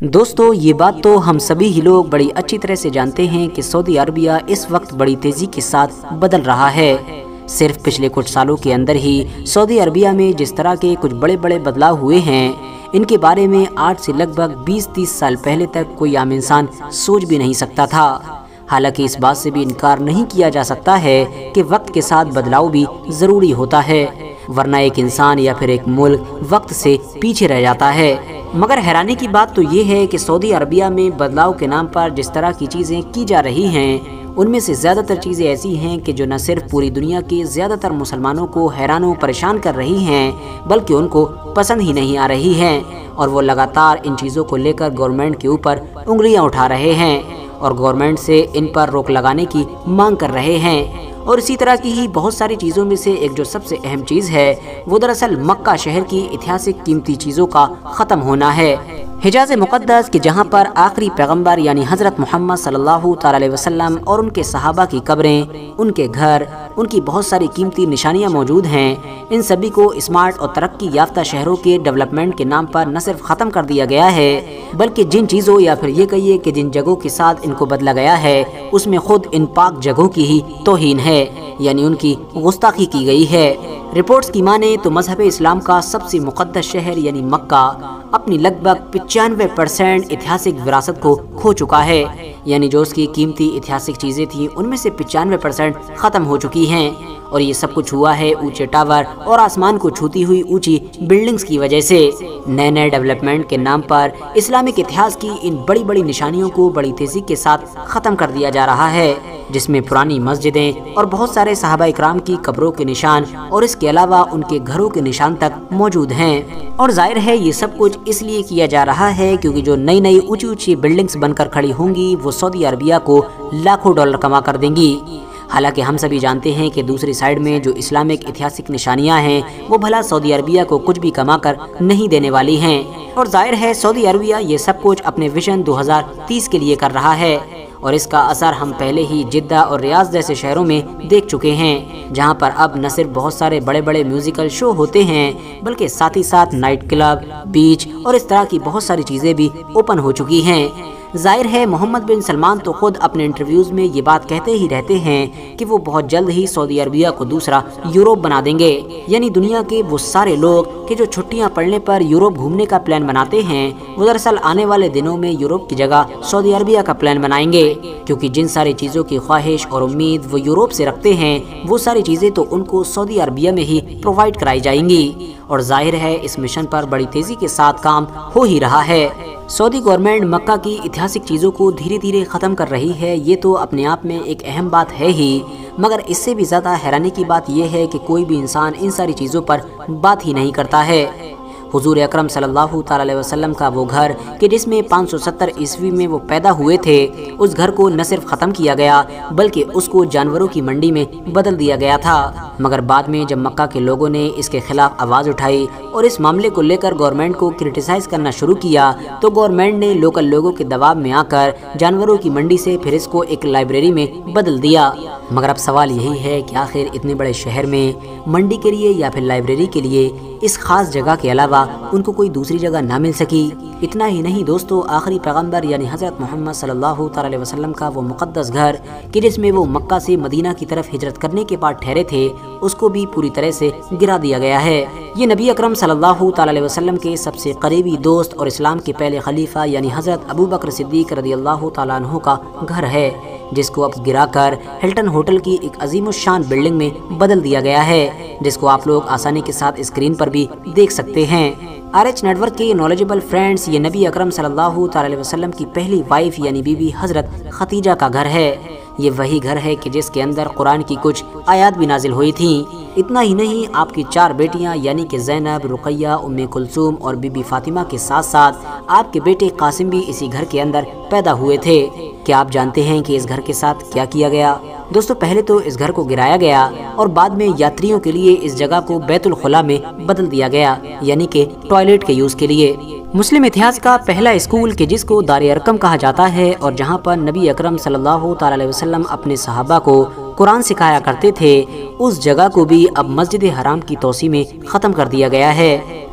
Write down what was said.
دوستو یہ بات تو ہم سبھی ہی لوگ بڑی اچھی طرح سے جانتے ہیں کہ سعودی عربیہ اس وقت بڑی تیزی کے ساتھ بدل رہا ہے۔ صرف پچھلے کچھ سالوں کے اندر ہی سعودی عربیہ میں جس طرح کے کچھ بڑے بڑے بدلاؤ ہوئے ہیں، ان کے بارے میں آج سے لگ بھگ 20-30 سال پہلے تک کوئی عام انسان سوچ بھی نہیں سکتا تھا۔ حالانکہ اس بات سے بھی انکار نہیں کیا جا سکتا ہے کہ وقت کے ساتھ بدلاؤ بھی ضروری ہوتا ہے، ورنہ ایک انسان یا پھر ایک ملک وقت سے پیچھے رہ جاتا ہے۔ مگر حیرانی کی بات تو یہ ہے کہ سعودی عربیہ میں بدلاؤ کے نام پر جس طرح کی چیزیں کی جا رہی ہیں، ان میں سے زیادہ تر چیزیں ایسی ہیں کہ جو نہ صرف پوری دنیا کے زیادہ تر مسلمانوں کو حیران و پریشان کر رہی ہیں، بلکہ ان کو پسند ہی نہیں آ رہی ہیں، اور وہ لگاتار ان چیزوں کو لے کر گورنمنٹ کے اوپر انگلیاں اٹھا رہے ہیں اور گورنمنٹ سے ان پر روک لگانے کی مانگ کر رہے ہیں۔ اور اسی طرح کی ہی بہت ساری چیزوں میں سے ایک جو سب سے اہم چیز ہے، وہ دراصل مکہ شہر کی اتہاسک قیمتی چیزوں کا ختم ہونا ہے۔ حجاز مقدس کہ جہاں پر آخری پیغمبر یعنی حضرت محمد صلی اللہ تعالی علیہ وسلم اور ان کے صحابہ کی قبریں، ان کے گھر، ان کی بہت ساری قیمتی نشانیاں موجود ہیں، ان سبھی کو اسمارٹ اور ترقی یافتہ شہروں کے ڈیولپمنٹ کے نام پر نہ صرف ختم کر دیا گیا ہے، بلکہ جن چیزوں یا پھر یہ کہیے کہ جن جگہوں کے ساتھ ان کو بدلا گیا ہے، اس میں خود ان پاک جگہوں کی ہی توہین ہے، یعنی ان کی گستاخی کی گئی ہے۔ رپورٹس کی مانیں تو مذہب اسلام کا سب سے مقدس شہر یعنی مکہ اپنی لگ بھگ 95% اتہاسک وراثت کو کھو چکا ہے، یعنی جو اس کی قیمتی اتہاسک چیزیں تھیں ان میں سے 95% ختم ہو چکی ہیں، اور یہ سب کچھ ہوا ہے اونچے ٹاور اور آسمان کو چھوتی ہوئی اونچی بلڈنگز کی وجہ سے۔ نئے ڈیولپمنٹ کے نام پر اسلامک اتہاس کی ان بڑی بڑی نشانیوں کو بڑی تیزی کے ساتھ ختم کر دیا جا رہا ہے، جس میں پرانی مسجدیں اور بہت سارے صحابہ اکرام کی قبروں کے نشان اور اس کے علاوہ ان کے گھروں کے نشان تک موجود ہیں۔ اور ظاہر ہے یہ سب کچھ اس لیے کیا جا رہا ہے کیونکہ جو نئی نئی اونچی اونچی بلڈنگز بن کر کھڑی ہوں گی وہ سعودی عربیہ کو لاکھوں ڈالر کما کر دیں گی۔ حالانکہ ہم سبھی جانتے ہیں کہ دوسری سائیڈ میں جو اسلامک اتہاسک نشانیاں ہیں وہ بھلا سعودی عربیہ کو کچھ بھی کما کر نہیں دینے والی ہیں، اور ظاہر ہے سعودی عربیہ یہ سب کچھ اپنے ویژن 2030 کے لیے کر رہا ہے، اور اس کا اثر ہم پہلے ہی جدہ اور ریاض جیسے شہروں میں دیکھ چکے ہیں، جہاں پر اب نہ صرف بہت سارے بڑے بڑے میوزیکل شو ہوتے ہیں بلکہ ساتھ ہی ساتھ نائٹ کلب، بیچ اور اس طرح کی بہت ساری چیزیں بھی اوپن ہو چکی ہیں۔ ظاہر ہے محمد بن سلمان تو خود اپنے انٹرویوز میں یہ بات کہتے ہی رہتے ہیں کہ وہ بہت جلد ہی سعودی عربیہ کو دوسرا یوروپ بنا دیں گے، یعنی دنیا کے وہ سارے لوگ کہ جو چھٹیاں پڑنے پر یوروپ گھومنے کا پلان بناتے ہیں وہ دراصل آنے والے دنوں میں یوروپ کی جگہ سعودی عربیہ کا پلان بنائیں گے، کیونکہ جن ساری چیزوں کی خواہش اور امید وہ یوروپ سے رکھتے ہیں وہ ساری چیزیں تو ان کو سعودی عربیہ میں ہی پرووائڈ کرائی جائیں گی، اور ظاہر ہے اس مشن پر بڑی تیزی کے ساتھ کام ہو ہی رہا ہے۔ سعودی گورنمنٹ مکہ کی اتہاسک چیزوں کو دھیرے دھیرے ختم کر رہی ہے، یہ تو اپنے آپ میں ایک اہم بات ہے ہی، مگر اس سے بھی زیادہ حیرانی کی بات یہ ہے کہ کوئی بھی انسان ان ساری چیزوں پر بات ہی نہیں کرتا ہے۔ حضور اکرم صلی اللہ تعالی علیہ وسلم کا وہ گھر کہ جس میں 570 عیسوی میں وہ پیدا ہوئے تھے، اس گھر کو نہ صرف ختم کیا گیا بلکہ اس کو جانوروں کی منڈی میں بدل دیا گیا تھا، مگر بعد میں جب مکہ کے لوگوں نے اس کے خلاف آواز اٹھائی اور اس معاملے کو لے کر گورنمنٹ کو کرٹیسائز کرنا شروع کیا تو گورنمنٹ نے لوکل لوگوں کے دباؤ میں آ کر جانوروں کی منڈی سے پھر اس کو ایک لائبریری میں بدل دیا۔ مگر اب سوال یہی ہے کہ آخر اتنے بڑے شہر میں منڈی کے لیے یا پھر لائبریری کے لیے اس خاص جگہ کے علاوہ ان کو کوئی دوسری جگہ نہ مل سکی؟ اتنا ہی نہیں دوستو، آخری پیغمبر یعنی حضرت محمد صلی اللہ تعالی علیہ وسلم کا وہ مقدس گھر کہ جس میں وہ مکہ سے مدینہ کی طرف ہجرت کرنے کے بعد ٹھہرے تھے، اس کو بھی پوری طرح سے گرا دیا گیا ہے۔ یہ نبی اکرم صلی اللہ تعالی علیہ وسلم کے سب سے قریبی دوست اور اسلام کے پہلے خلیفہ یعنی حضرت ابو بکر صدیق رضی اللہ تعالیٰ عنہ کا گھر ہے، جس کو اب گرا کر ہلٹن ہوٹل کی ایک عظیم الشان بلڈنگ میں بدل دیا گیا ہے، جس کو آپ لوگ آسانی کے ساتھ اسکرین پر بھی دیکھ سکتے ہیں۔ RH نیٹ ورک کے نالجبل فرینڈز، یہ نبی اکرم صلی اللہ تعالی علیہ وسلم کی پہلی وائف یعنی بی بی حضرت خدیجہ کا گھر ہے۔ یہ وہی گھر ہے کہ جس کے اندر قرآن کی کچھ آیات بھی نازل ہوئی تھیں۔ اتنا ہی نہیں، آپ کی 4 بیٹیاں یعنی کہ زینب، رقیہ، ام کلثوم اور بی بی فاطمہ کے ساتھ ساتھ آپ کے بیٹے قاسم بھی اسی گھر کے اندر پیدا ہوئے تھے۔ کیا آپ جانتے ہیں کہ اس گھر کے ساتھ کیا کیا گیا؟ دوستو پہلے تو اس گھر کو گرایا گیا اور بعد میں یاتریوں کے لیے اس جگہ کو بیت الخلا میں بدل دیا گیا، یعنی کہ ٹوائلٹ کے یوز کے لیے۔ مسلم اتہاس کا پہلا اسکول کہ جس کو دار ارقم کہا جاتا ہے اور جہاں پر نبی اکرم صلی اللہ تعالی علیہ وسلم اپنے صحابہ کو قرآن سکھایا کرتے تھے، اس جگہ کو بھی اب مسجد حرام کی توسیع میں ختم کر دیا گیا ہے۔